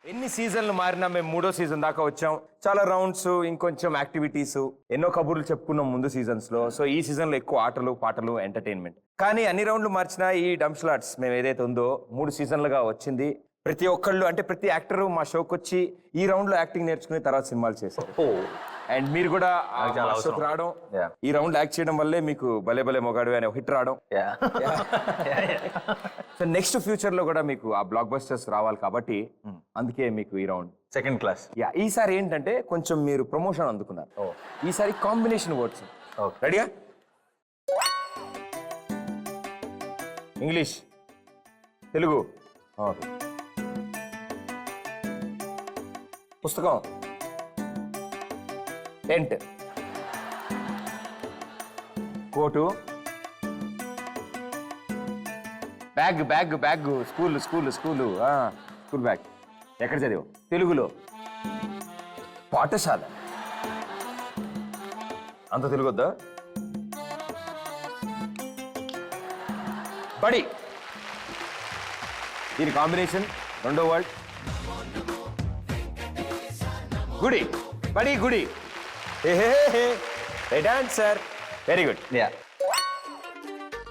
ఎన్ని సీజన్లు మారినా మేము 3వ సీజన్ దాకా వచ్చాం. చాలా రౌండ్స్, ఇంకొంచెం యాక్టివిటీస్, ఎన్నో కబుర్లు చెప్పుకున్నాం ముందు సీజన్స్ లో. సో ఈ సీజన్ లో ఎక్కువ ఆటలు, పాటలు, ఎంటర్టైన్మెంట్. కానీ అన్ని రౌండ్లు మార్చినా ఈ డంప్స్లాట్స్ మేము ఏదైతే ఉందో 3 సీజన్లుగా వచ్చింది. ప్రతి ఒక్కళ్ళు అంటే ప్రతి యాక్టర్ మా షోకి వచ్చి ఈ రౌండ్ లో యాక్టింగ్ నేర్చుకుని తర్వాత సినిమాలు చేశారు. అండ్ మీరు కూడా మా షోకి రావడం, ఈ రౌండ్ యాక్ట్ చేయడం వల్లే మీకు భలే భలే మొగాడు అనే హిట్ రావడం. సో నెక్స్ట్ ఫ్యూచర్ లో కూడా మీకు ఆ బ్లాక్ బస్టర్స్ రావాలి కాబట్టి అందుకే మీకు ఈ రౌండ్ సెకండ్ క్లాస్. ఈసారి ఏంటంటే కొంచెం మీరు ప్రమోషన్ అందుకున్నారు. ఈసారి కాంబినేషన్ వర్డ్స్. రెడీగా? ఇంగ్లీష్, తెలుగు, పుస్తకం, tent, coat, bag bag bag, school school school school bag. ఎక్కడ చదివావు? తెలుగులో పాఠశాల. అంత తెలుగు వద్దా? బడి. దీని కాంబినేషన్ రెండో వర్డ్ గుడి. బడి గుడి. Right answer. Very good.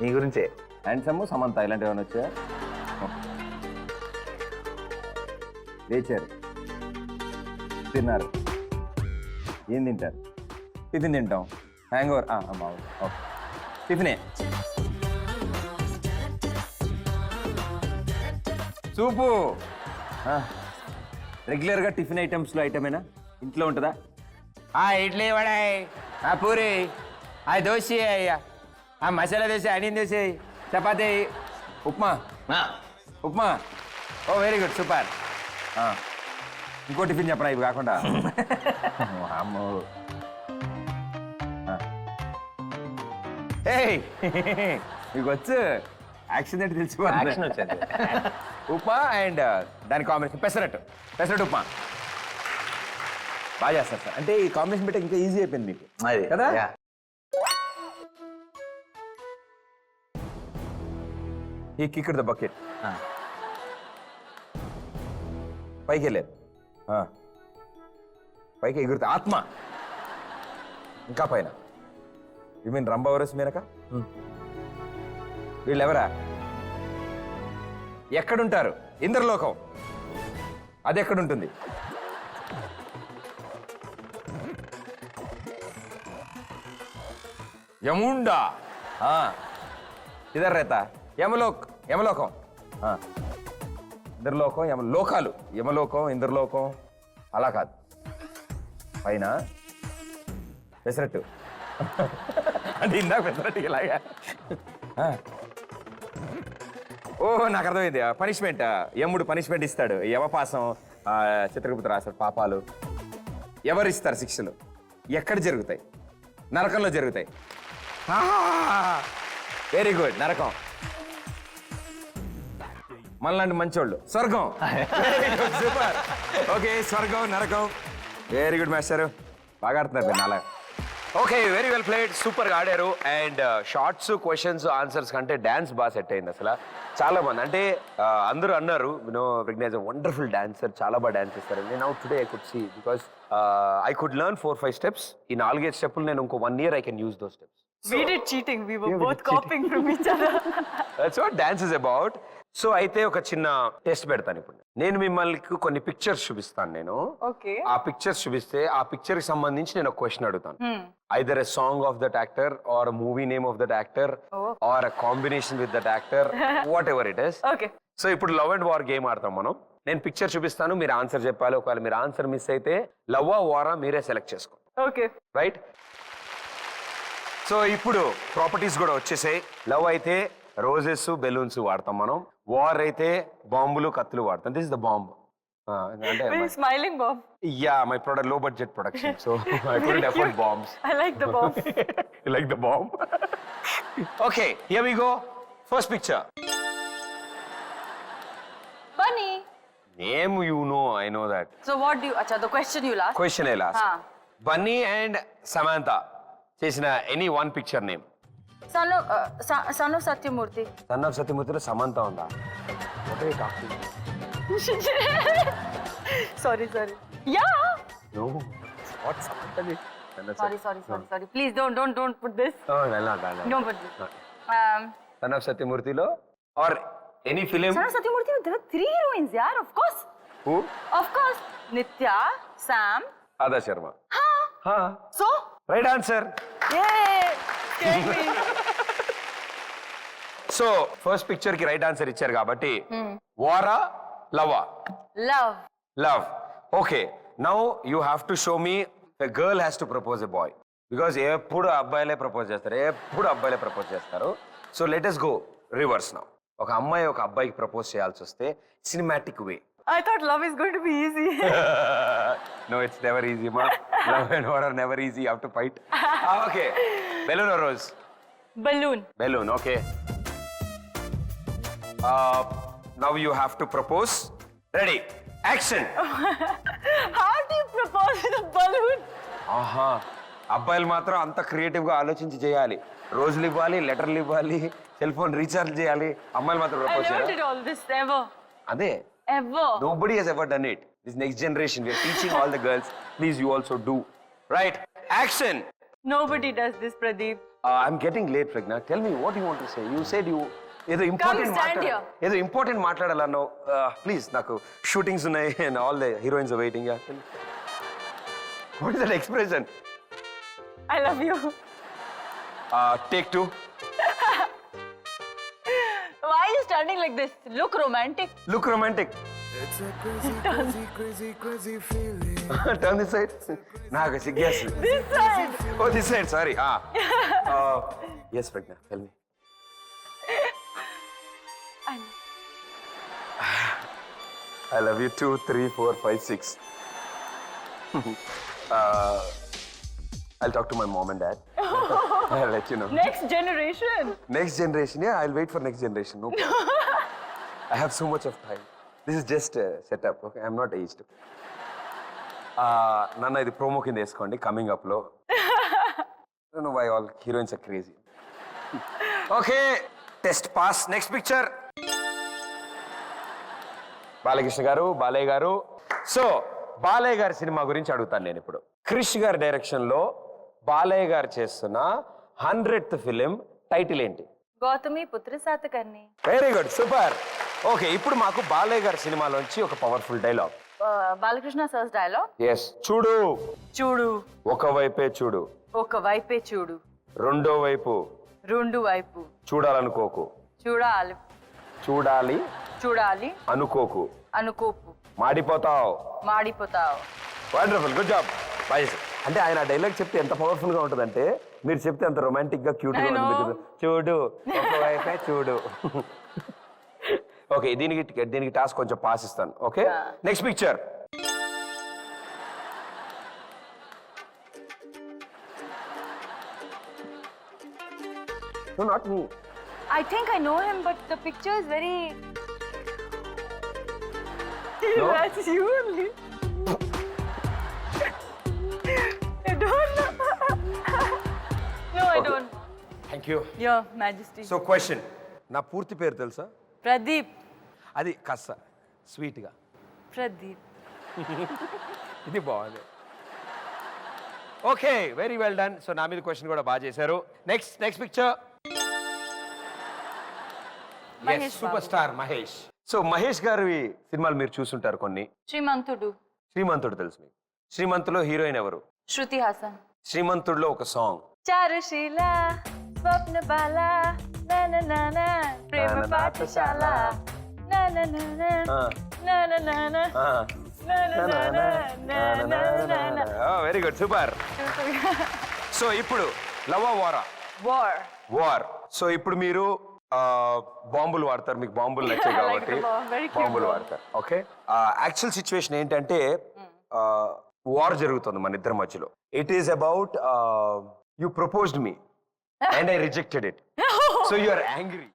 మీ గురించే. హ్యాండ్సమ్, సమంత ఇలాంటివి ఏమైనా వచ్చాయా? లేచారు, తిన్నారు. ఏం తింటారు? టిఫిన్ తింటాం. Hang over. ఓకే, టిఫినే. సూపు. రెగ్యులర్గా టిఫిన్ ఐటమ్స్లో ఐటమేనా? ఇంట్లో ఉంటుందా? ఇడ్లీ, వడాయ్, పూరి, దోశ, మసాలా దోశ, ఆనియన్ దోశ, చపాతీ, ఉప్మా. ఉప్మా. ఓ వెరీ గుడ్, సూపర్. ఇంకో టిఫిన్ చెప్పనా ఇవి కాకుండా? అమ్మో. మీకు వచ్చు యాక్షన్ అంటే తెలిసిపోతుంది. ఉప్మా అండ్ దాని కాంబినేషన్ పెసరట్టు. పెసరట్టు ఉప్మా బాగా చేస్తారు సార్. అంటే ఈ కాంబినేషన్ పెట్టే ఇంకా ఈజీ అయిపోయింది మీకు కదా. ఈ కిక్ ద బకెట్. పైకి వెళ్ళారు, పైకి ఎగురుతా. ఆత్మ. ఇంకా పైన. యు మీన్ రంభవరస్ మీనక? వీళ్ళెవరా? ఎక్కడుంటారు? ఇంద్రలోకం. అది ఎక్కడుంటుంది? యముండా. ఇదర్ రేత. యమలోకం. ఇంద్రలోకం, లోకాలు. యమలోకం, ఇంద్రలోకం అలా కాదు. పైన పెసరట్టు. అంటే ఇందాక పెసరట్టు ఇలాగా. ఓ నాకు అర్థమైంది. పనిష్మెంట్. యముడు పనిష్మెంట్ ఇస్తాడు. యమపాసం, చిత్రగుప్త రాశాడు పాపాలు. ఎవరు ఇస్తారు శిక్షలు? ఎక్కడ జరుగుతాయి? నరకంలో జరుగుతాయి. Very good. నరకం. మనలాంటి మంచోళ్ళు. స్వర్గం. సూపర్. ఓకే, స్వర్గం, నరకం. Very good master. బాగా ఆడుతున్నారు నాలా. Okay, very well played. Super గా ఆడారు. అండ్ షార్ట్స్, క్వశ్చన్స్, ఆన్సర్స్ కంటే డాన్స్ బాగా సెట్ అయింది అసలు. చాలా మంది అంటే అందరూ అన్నారు విఘ్నేష్ వండర్ఫుల్ డాన్సర్, చాలా బాగా డాన్స్ చేస్తారు. Now today I could see because I could learn 4-5 steps. ఈ 4-5 స్టెప్పులు నేను ఇంకో 1 year I can use those steps. We did cheating. We were both copying from each other. That's what dance is about. So అయితే ఒక చిన్న test పెడతాను ఇప్పుడు. నేను మిమ్మల్ని కొన్ని పిక్చర్స్ చూపిస్తాను. నేను ఆ పిక్చర్స్ చూపిస్తే ఆ పిక్చర్ కి సంబంధించి నేను ఒక క్వశ్చన్ అడుగుతాను. Either a song of that actor are movie name of that actor are a combination with that actor, what ever it is. So ఇప్పుడు లవ్ అండ్ వార్ గేమ్ ఆడతాం మనం. నేను పిక్చర్ చూపిస్తాను, మీరు ఆన్సర్ చెప్పాలి. ఒకవేళ మీరు ఆన్సర్ మిస్ అయితే లవ్వా వారా మీరే సెలెక్ట్ చేసుకోండి. రైట్? సో ఇప్పుడు ప్రాపర్టీస్ కూడా వచ్చేసాయి. లవ్ అయితే రోజెస్, బెలూన్స్ వాడతాం మనం. వార్ అయితే బాంబులు, కత్తులు వాడతాం. This is the bomb. అంటే smiling bomb. Yeah, my product low budget production, so I couldn't afford bombs. I like the bomb. You like the bomb? Okay, here we go. First picture. Bunny. Name you know, I know that. So what do you? Acha, the question you asked. Question I asked. Bunny and Samantha. చేసిన any one picture name. Son of Satyamurthy. Son of Satyamurthy లో సమంత ఉందా? What are you talking? sorry. Yeah. No. What's up? Sorry. Please don't put this. Oh, no. Don't put this. Son of Satyamurtilo or any film? Son of Satyamurthy, there are 3 heroines, yeah, of course. Who? Of course. Nitya, Sam. Ada Sharma. Huh? So? Right answer. Yay! Scared me. So first picture కి right answer ఇచ్చారు కాబట్టి వారా లవా Love. Love okay now you have to show me the girl has to propose a boy because ఎప్పుడు అబ్బాయిలే propose చేస్తారు so let us go reverse now ఒక అమ్మాయి ఒక అబ్బాయికి ప్రపోజ్ చేయాల్సి వస్తే cinematic way I thought love is going to be easy. No, it's never easy, ma. Love and war are never easy. You have to fight. Okay. Balloon or rose? Balloon. Balloon, okay. Now you have to propose. Ready? Action. How do you propose with a balloon? ఆహా అబ్బాయిలు మాత్రం అంత creative గా ఆలోచించి చేయాలి రోజులు ఇవ్వాలి లెటర్లు ఇవ్వాలి సెల్ ఫోన్ రీఛార్జ్ చేయాలి అమ్మాయిలు మాత్రం I ప్రపోజ్ never చేయాలి did all this ever. అదే Ever. nobody has ever done it. This next generation, we are teaching all the girls. Please, you also do. Right? Action. Nobody does this, Pradeep. I'm getting late, Pragna. Tell me what you want to say. You said you ఏదో important మాట్లాడాలన్నావు please నాకు shootings ఉన్నాయి and all the heroines are waiting what is that expression I love you. Take 2 Why are you standing like this? Look romantic. Look romantic It's a crazy feeling. Turn this side నాకు సిగ్గేస్తుంది This side. Oh this side sorry yes Pragna tell me I love you 2 3 4 5 6 I'll talk to my mom and dad. I'll let you know. Next generation. Next generation, yeah, I'll wait for next generation. No problem. I have so much of time. This is just a setup, okay? I'm not aged. Nana, ఇది promo కింద వేసుకోండి coming up లో. I don't know why all heroines are crazy. Okay, test pass. Next picture. Balakrishna గారు బాలయ్య గారు so Balayya గారి cinema గురించి అడుగుతాను నేను ఇప్పుడు క్రిష్ గారి డైరెక్షన్ లో బాలయ్య గారు చేస్తున్న 100th ఫిలిం టైటిల్ ఏంటి Gautami Putra Satakarni. Very good super okay ఇప్పుడు మాకు బాలయ్య గారి సినిమాలోంచి ఒక powerful dialogue Balakrishna sir's dialogue. Yes చూడు చూడు ఒకవైపే చూడు ఒక వైపే చూడు రెండో వైపు రెండు వైపు చూడాలనుకోకు చూడాలి చూడాలి చూడాలి అనుకోకు అనుకోపు మాడిపోతావు మాడిపోతావు. వండర్ఫుల్ గుడ్ జాబ్ బాయ్ అంటే ఆయన డైలాగ్ చెప్తే ఎంత పవర్ఫుల్ గా ఉంటుందంటే మీరు చెప్తే అంత రొమాంటిక్ గా క్యూట్ గా ఉంటుంది చూడు ఒకవైపే చూడు ఓకే దీనికి టాస్క్ కొంచెం పాస్ ఇస్తాను okay next picture No, not me. I think I know him, but the picture is very. No? That's you only. I don't know. No, I don't. Thank you. Your Majesty. So question. నా పూర్తి పేరు తెలుసా Pradeep. అది కాస్త sweet గా Pradeep. ఇది బాగుంది okay very well done so నా మీద క్వశ్చన్ కూడా బాగా చేశారు next picture Mahesh super Babu. Star Mahesh so Mahesh గారి సినిమాలు మీరు చూసుంటారు కొన్ని శ్రీమంతుడు. శ్రీమంతుడు తెలుసు మీకు శ్రీమంతులో హీరోయిన్ ఎవరు శృతి హాసన్. శ్రీమంతుడిలో ఒక సాంగ్ చారుశీల స్వప్న బాల నన ప్రేమ పాఠశాల వెరీ గుడ్ సూపర్ సో ఇప్పుడు లవ్ వారా వార్. వార్ సో ఇప్పుడు మీరు బాంబులు వాడతారు మీకు బాంబులు నచ్చాయి I like కాబట్టి the bomb. Very cute బాంబులు bomb. వాడతారు ఓకే యాక్చువల్ సిచ్యువేషన్ ఏంటంటే వార్ జరుగుతుంది మన ఇద్దరి మధ్యలో it is about you proposed me and I rejected it so you are angry